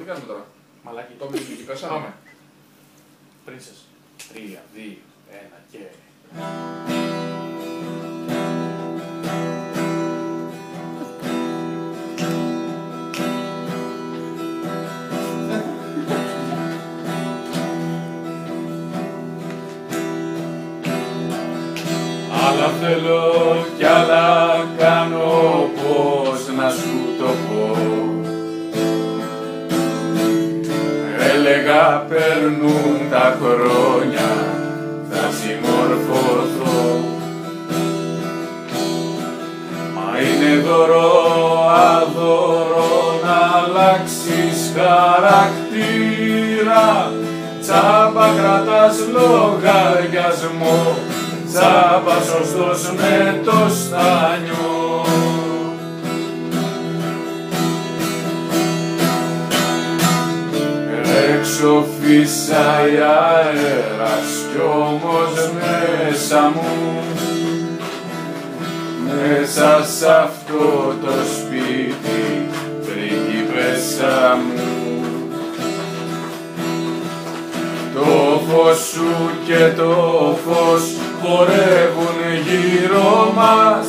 κάνουμε τώρα. Μαλάκι. Το μυστική πέσαμε. Πάμε. Princess. 3, 2, 1 και... Άλλα θέλω κι άλλα κάνω, πώς να σου το πω. Έλεγα περνούν τα χρόνια, θα συμμορφωθώ. Μα είναι δώρο αδώρο να αλλάξεις χαρακτήρα. Τσάμπα κρατάς λογαριασμό, τσάμπα σωστός με το στάνιο. Έξω φύσαει αέρας κι όμως μέσα μου, μέσα σ' αυτό το σπίτι, πριγκίπεσσα μου. Το φως σου και το φως χορεύουν γύρω μας,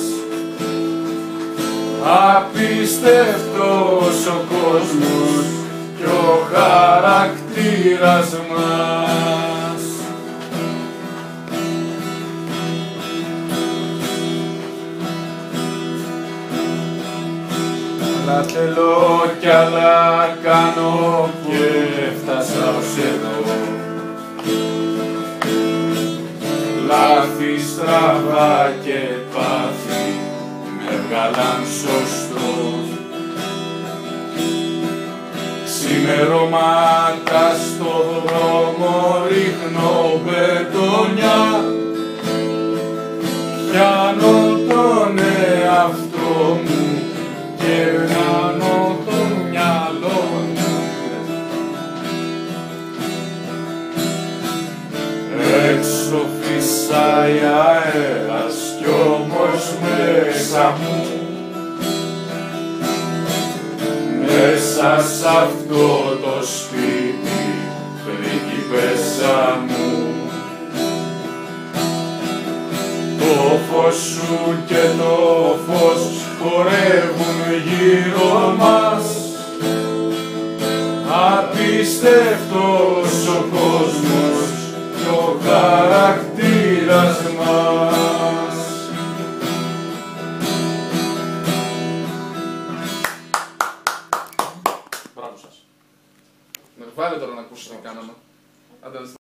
απίστευτος ο κόσμος κι ο χαρακτήρας μας. Άλλα θέλω κι άλλα κάνω και έφτασα ως εδώ. Λάθη, στραβά και πάθη με βγάλαν σωστό. Ξημερώματα στο δρόμο ρίχνω μπετονιά, πιάνω τον εαυτό μου και κάνω το μυαλό μου. Έξω φυσάει αέρας κι όμως μέσα μου, μέσα σ' αυτό το σπίτι, πριγκίπεσσα μου. Το φως σου και το φως χορεύουν γύρω μας, απίστευτος ο κόσμος κι ο χαρακτήρας μας. Μπράβο σας. Βάλε τώρα να ακούσεις τι κάναμε. Άντε,